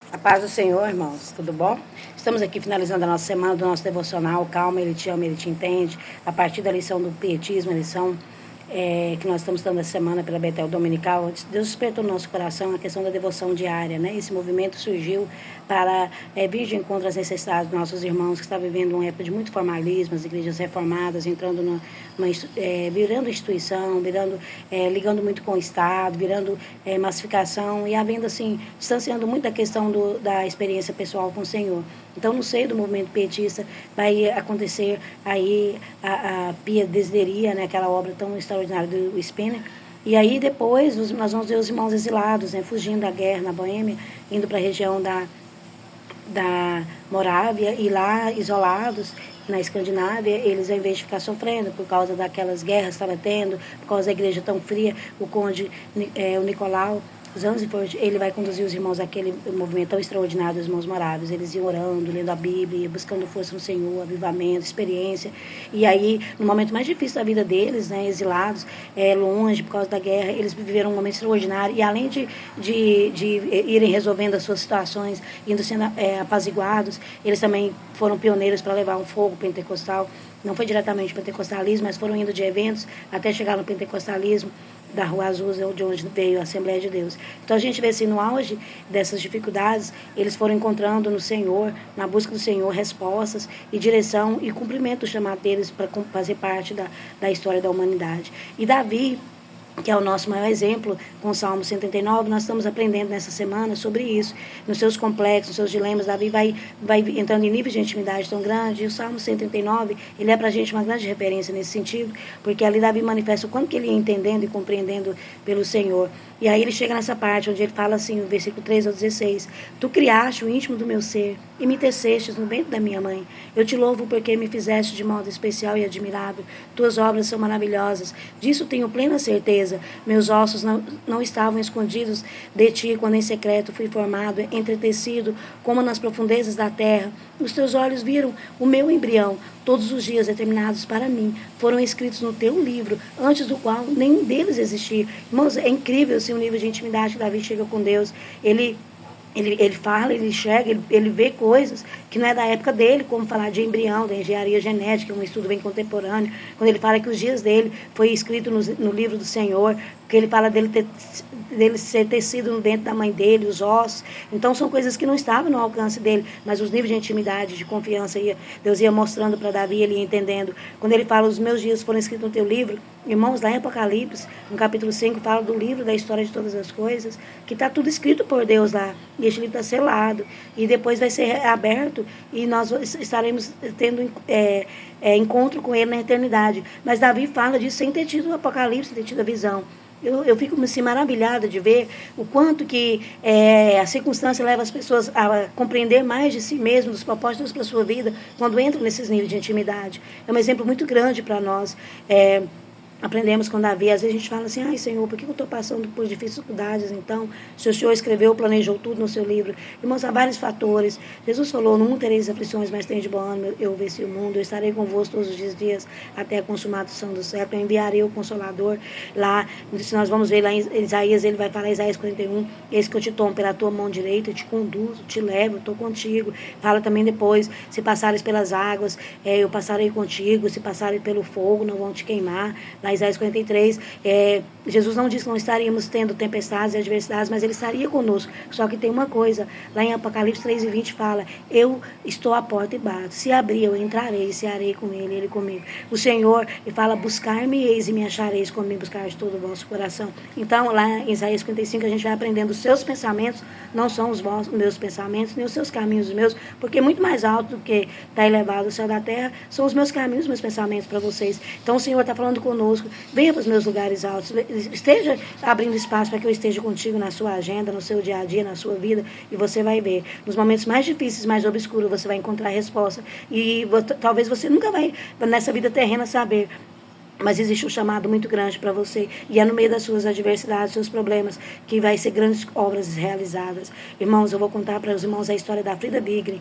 A paz do Senhor, irmãos, tudo bom? Estamos aqui finalizando a nossa semana do nosso devocional, Calma, Ele te ama, Ele te entende, a partir da lição do pietismo, a lição que nós estamos dando essa semana pela Betel Dominical. Deus despertou no nosso coração a questão da devoção diária, né? Esse movimento surgiu para vir de encontro às necessidades dos nossos irmãos que estão vivendo uma época de muito formalismo, as igrejas reformadas, entrando virando instituição, ligando muito com o Estado, virando massificação e havendo assim, distanciando muito da questão da experiência pessoal com o Senhor. Então, no seio do movimento pietista, vai acontecer aí a Pia Desideria, né, aquela obra tão extraordinária do Spener. E aí, depois, nós vamos ver os irmãos exilados, né, fugindo da guerra na Boêmia, indo para a região da Morávia, e lá, isolados, na Escandinávia, eles, ao invés de ficar sofrendo por causa daquelas guerras que estava tendo, por causa da igreja tão fria, o conde, o Nicolau Zanzifort, ele vai conduzir os irmãos àquele movimento tão extraordinário dos irmãos moráveis. Eles iam orando, lendo a Bíblia, buscando força no Senhor, avivamento, experiência. E aí, no momento mais difícil da vida deles, né, exilados, longe por causa da guerra, eles viveram um momento extraordinário. E além de irem resolvendo as suas situações, indo sendo apaziguados, eles também foram pioneiros para levar um fogo pentecostal. Não foi diretamente pentecostalismo, mas foram indo de eventos até chegar no pentecostalismo da Rua Azul, de onde veio a Assembleia de Deus. Então a gente vê assim, no auge dessas dificuldades, eles foram encontrando no Senhor, na busca do Senhor, respostas e direção e cumprimento do chamado deles para fazer parte da história da humanidade. E Davi, que é o nosso maior exemplo, com o Salmo 139, nós estamos aprendendo nessa semana sobre isso. Nos seus complexos, nos seus dilemas, Davi vai entrando em níveis de intimidade tão grande, e o Salmo 139, ele é para a gente uma grande referência nesse sentido, porque ali Davi manifesta o quanto que ele ia entendendo e compreendendo pelo Senhor. E aí ele chega nessa parte onde ele fala assim, no versículo 3 ao 16, Tu criaste o íntimo do meu ser e me tecestes no ventre da minha mãe. Eu te louvo porque me fizeste de modo especial e admirável. Tuas obras são maravilhosas. Disso tenho plena certeza. Meus ossos não estavam escondidos de ti quando em secreto fui formado, entretecido como nas profundezas da terra. Os teus olhos viram o meu embrião. Todos os dias determinados para mim foram escritos no teu livro, antes do qual nenhum deles existia. Irmãos, é incrível assim, o nível de intimidade que Davi chega com Deus. Ele fala, ele enxerga, ele vê coisas que não é da época dele, como falar de embrião, da engenharia genética, um estudo bem contemporâneo, quando ele fala que os dias dele foi escrito no livro do Senhor, que ele fala dele ser tecido no dentro da mãe dele, os ossos. Então são coisas que não estavam no alcance dele, mas os níveis de intimidade, de confiança, Deus ia mostrando para Davi, ele ia entendendo. Quando ele fala, os meus dias foram escritos no teu livro, irmãos, lá em Apocalipse, no capítulo 5, fala do livro da história de todas as coisas, que está tudo escrito por Deus lá, e este livro está selado, e depois vai ser aberto, e nós estaremos tendo encontro com ele na eternidade. Mas Davi fala disso sem ter tido o Apocalipse, sem ter tido a visão. Eu fico assim, maravilhada de ver o quanto que a circunstância leva as pessoas a compreender mais de si mesmo, dos propósitos para a sua vida, quando entram nesses níveis de intimidade. É um exemplo muito grande para nós. Aprendemos com Davi, às vezes a gente fala assim, ai Senhor, por que eu estou passando por dificuldades então? Se o Senhor escreveu, planejou tudo no seu livro. Irmãos, há vários fatores. Jesus falou, não tereis aflições, mas tem de bom ânimo, eu venci o mundo, eu estarei convosco todos os dias até a consumação do século, eu enviarei o Consolador. Lá, se nós vamos ver lá em Isaías, ele vai falar, Isaías 41, eis que eu te tomo pela tua mão direita, eu te conduzo, te levo, estou contigo. Fala também depois, se passares pelas águas, eu passarei contigo, se passares pelo fogo, não vão te queimar. Lá Isaías 43, Jesus não disse que não estaríamos tendo tempestades e adversidades, mas ele estaria conosco. Só que tem uma coisa, lá em Apocalipse 3:20 fala, eu estou à porta e bato, se abrir eu entrarei, cearei com ele comigo. O Senhor, ele fala, buscar-me-eis e me achareis quando me buscar de todo o vosso coração. Então, lá em Isaías 55, a gente vai aprendendo, os seus pensamentos não são os meus pensamentos, nem os seus caminhos os meus, porque muito mais alto do que está elevado o céu da terra, são os meus caminhos, os meus pensamentos para vocês. Então, o Senhor está falando conosco, venha para os meus lugares altos, esteja abrindo espaço para que eu esteja contigo na sua agenda, no seu dia a dia, na sua vida, e você vai ver, nos momentos mais difíceis, mais obscuros, você vai encontrar a resposta, e talvez você nunca vai, nessa vida terrena, saber, mas existe um chamado muito grande para você, e é no meio das suas adversidades, seus problemas, que vai ser grandes obras realizadas. Irmãos, eu vou contar para os irmãos a história da Frida Bigre.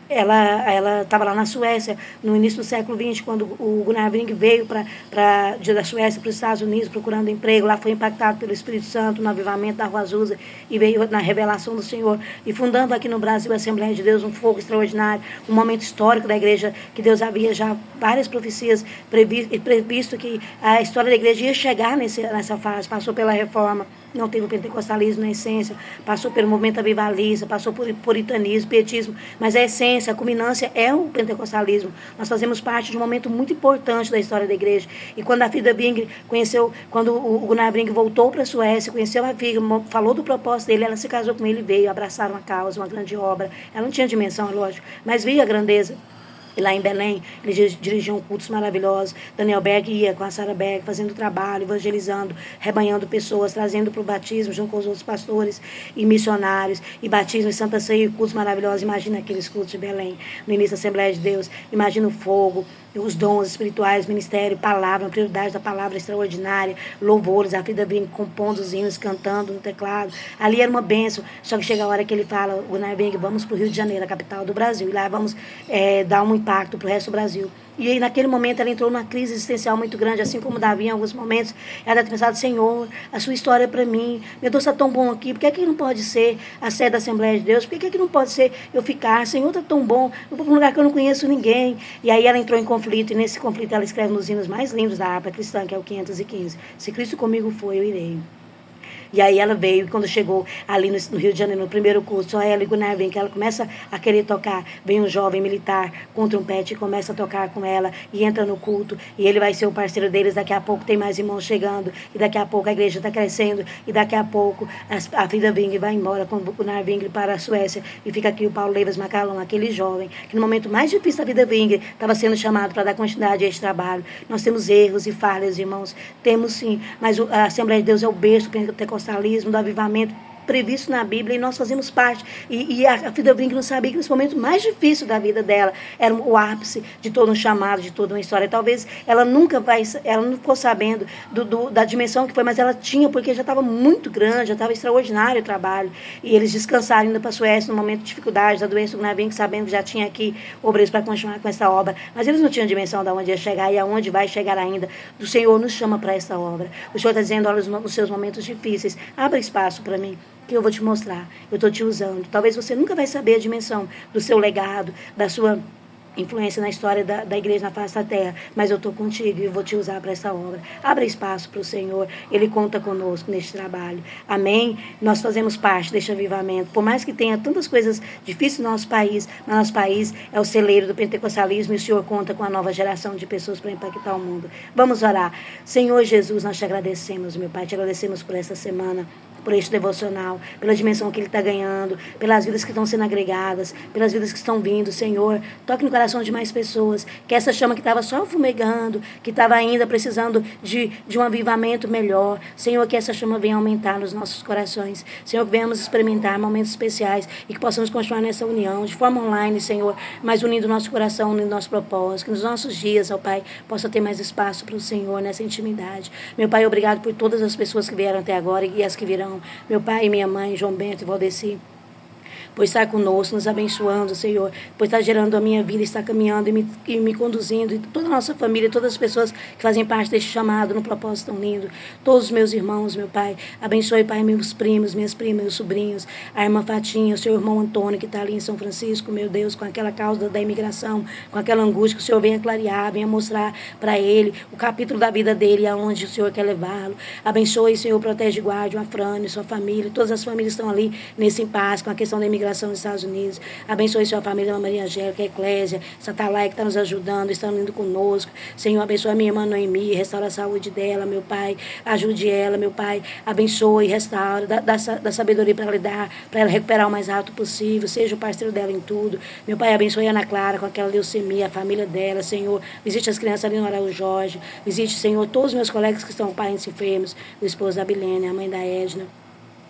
ela estava lá na Suécia, no início do século XX, quando o Gunnar Wing veio da Suécia para os Estados Unidos procurando emprego. Lá foi impactado pelo Espírito Santo, no avivamento da Rua Azusa, e veio na revelação do Senhor. E fundando aqui no Brasil a Assembleia de Deus, um fogo extraordinário, um momento histórico da igreja, que Deus havia já várias profecias previsto que a história da igreja ia chegar nessa fase. Passou pela reforma, não teve o pentecostalismo na essência, passou pelo movimento avivalista, passou por puritanismo, pietismo, mas a essência, a culminância é o pentecostalismo. Nós fazemos parte de um momento muito importante da história da igreja. E quando a Frida Wing conheceu, quando o Gunnar Wing voltou para a Suécia, conheceu a filha, falou do propósito dele, ela se casou com ele, veio, abraçaram a causa, uma grande obra. Ela não tinha dimensão, é lógico, mas via a grandeza. E lá em Belém, eles dirigiam cultos maravilhosos. Daniel Berg ia com a Sarah Berg, fazendo trabalho, evangelizando, rebanhando pessoas, trazendo para o batismo, junto com os outros pastores e missionários. E batismo e Santa Ceia e cultos maravilhosos. Imagina aqueles cultos de Belém, no início da Assembleia de Deus. Imagina o fogo, os dons espirituais, ministério, palavra, a prioridade da palavra extraordinária, louvores, a Frida Wing compondo os hinos, cantando no teclado. Ali era uma bênção. Só que chega a hora que ele fala, o Gunnar Wing, vamos para o Rio de Janeiro, a capital do Brasil. E lá vamos dar um impacto para o resto do Brasil. E aí, naquele momento, ela entrou numa crise existencial muito grande, assim como Davi, em alguns momentos. Ela tinha pensado, Senhor, a sua história é para mim. Meu Deus, está tão bom aqui. Por que é que não pode ser a sede da Assembleia de Deus? Por que é que não pode ser eu ficar? Senhor, está tão bom. Eu vou para um lugar que eu não conheço ninguém. E aí ela entrou em conflito. E nesse conflito ela escreve nos hinos mais lindos da harpa cristã, que é o 515. Se Cristo comigo foi, eu irei. E aí ela veio, e quando chegou ali no Rio de Janeiro, no primeiro curso, só ela e Gunnar Wing, que ela começa a querer tocar, vem um jovem militar com trompete e começa a tocar com ela, e entra no culto, e ele vai ser o parceiro deles. Daqui a pouco tem mais irmãos chegando, e daqui a pouco a igreja está crescendo, e daqui a pouco a Frida Wing vai embora com o Gunnar Wing para a Suécia, e fica aqui o Paulo Leivas Macalão, aquele jovem, que no momento mais difícil da vida Wing, estava sendo chamado para dar continuidade a esse trabalho. Nós temos erros e falhas, irmãos, temos sim, mas a Assembleia de Deus é o berço pentecostal, do avivamento previsto na Bíblia, e nós fazemos parte. E a Frida Wing não sabia que nesse momento mais difícil da vida dela era o ápice de todo um chamado, de toda uma história. Talvez ela não ficou sabendo da dimensão que foi, mas ela tinha, porque já estava muito grande, já estava extraordinário o trabalho. E eles descansaram indo para a Suécia no momento de dificuldade da doença do Gunnar Wing, sabendo que já tinha aqui obreiros para continuar com essa obra. Mas eles não tinham dimensão de onde ia chegar e aonde vai chegar ainda. O Senhor nos chama para essa obra. O Senhor está dizendo, olha, nos seus momentos difíceis, abra espaço para mim, que eu vou te mostrar, eu estou te usando. Talvez você nunca vai saber a dimensão do seu legado, da sua influência na história da igreja na face da terra, mas eu estou contigo e eu vou te usar para essa obra. Abra espaço para o Senhor, Ele conta conosco neste trabalho. Amém? Nós fazemos parte deste avivamento. Por mais que tenha tantas coisas difíceis no nosso país, mas nosso país é o celeiro do pentecostalismo, e o Senhor conta com a nova geração de pessoas para impactar o mundo. Vamos orar. Senhor Jesus, nós te agradecemos, meu Pai, te agradecemos por essa semana, por este devocional, pela dimensão que ele está ganhando, pelas vidas que estão sendo agregadas, pelas vidas que estão vindo, Senhor. Toque no coração de mais pessoas, que essa chama que estava só fumegando, que estava ainda precisando de um avivamento melhor, Senhor, que essa chama venha aumentar nos nossos corações. Senhor, que venhamos experimentar momentos especiais e que possamos continuar nessa união, de forma online, Senhor, mas unindo o nosso coração, unindo o nosso propósito, que nos nossos dias, ó Pai, possa ter mais espaço para o Senhor nessa intimidade. Meu Pai, obrigado por todas as pessoas que vieram até agora e as que virão. Meu pai e minha mãe, João Bento e Valdeci, por estar conosco, nos abençoando, Senhor, por estar gerando a minha vida, estar caminhando e me conduzindo, e toda a nossa família, todas as pessoas que fazem parte deste chamado, no propósito tão lindo, todos os meus irmãos, meu Pai, abençoe, Pai, meus primos, minhas primas, meus sobrinhos, a irmã Fatinha, o seu irmão Antônio, que está ali em São Francisco, meu Deus, com aquela causa da imigração, com aquela angústia, que o Senhor venha clarear, venha mostrar para ele o capítulo da vida dele, aonde o Senhor quer levá-lo. Abençoe, Senhor, protege e guarde o Afrânio, sua família, todas as famílias estão ali nesse impasse, com a questão da imigração nos Estados Unidos. Abençoe sua família, Maria Angélica, a Eclésia, Satalaia, que está nos ajudando, está indo conosco. Senhor, abençoe a minha irmã Noemi, restaura a saúde dela, meu Pai. Ajude ela, meu Pai. Abençoe, restaura, dá sabedoria para ela dar, para ela recuperar o mais rápido possível. Seja o parceiro dela em tudo. Meu Pai, abençoe a Ana Clara com aquela leucemia, a família dela, Senhor. Visite as crianças ali no Araújo Jorge. Visite, Senhor, todos os meus colegas que estão parentes enfermos, o esposo da Bilene, a mãe da Edna.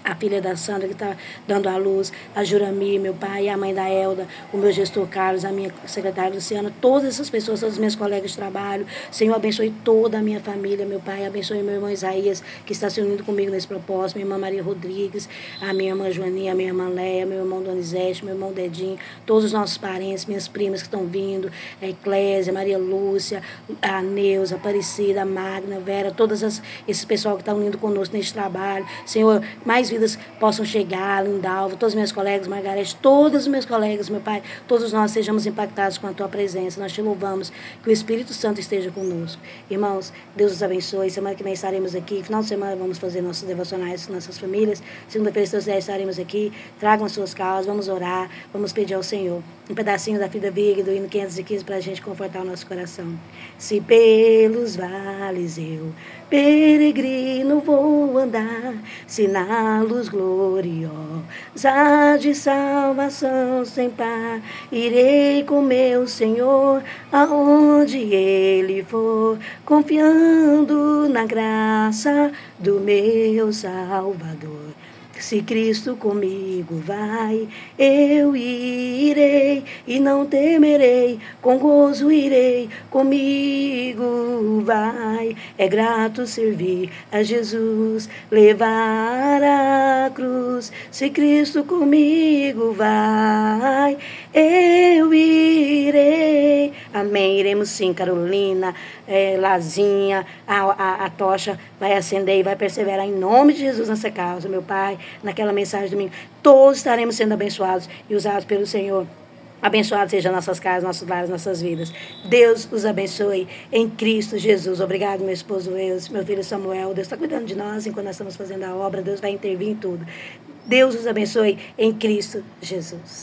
a filha da Sandra que está dando à luz, a Jurami, meu pai, a mãe da Elda, o meu gestor Carlos, a minha secretária Luciana, todas essas pessoas, todos os meus colegas de trabalho. Senhor, abençoe toda a minha família, meu pai, abençoe meu irmão Isaías, que está se unindo comigo nesse propósito, minha irmã Maria Rodrigues, a minha irmã Joaninha, a minha irmã Leia, meu irmão Donizete, meu irmão Dedinho, todos os nossos parentes, minhas primas que estão vindo, a Eclésia, Maria Lúcia, a Neuza, a Aparecida, a Magna, a Vera, esse pessoal que está unindo conosco nesse trabalho. Senhor, mais vidas possam chegar, Lindalva, todos os meus colegas, Margarete, todos os meus colegas, meu Pai, todos nós sejamos impactados com a Tua presença. Nós te louvamos, que o Espírito Santo esteja conosco. Irmãos, Deus os abençoe. Semana que vem estaremos aqui. Final de semana vamos fazer nossos devocionais com nossas famílias. Segunda-feira, se Deus quiser, estaremos aqui. Tragam as suas causas, vamos orar, vamos pedir ao Senhor um pedacinho da Vida Big do hino 515 para a gente confortar o nosso coração. Se pelos vales eu peregrino vou andar, se na luz gloriosa de salvação sem par, irei com meu Senhor aonde Ele for, confiando na graça do meu Salvador. Se Cristo comigo vai, eu irei e não temerei, com gozo irei, comigo vai. É grato servir a Jesus, levar a cruz. Se Cristo comigo vai, eu irei. Amém. Iremos sim, Carolina, Lazinha, a tocha vai acender e vai perseverar em nome de Jesus nessa causa, meu Pai. Naquela mensagem de domingo, todos estaremos sendo abençoados e usados pelo Senhor. Abençoados sejam nossas casas, nossos lares, nossas vidas. Deus os abençoe em Cristo Jesus. Obrigado, meu esposo Eus, meu filho Samuel. Deus está cuidando de nós enquanto nós estamos fazendo a obra. Deus vai intervir em tudo. Deus os abençoe em Cristo Jesus.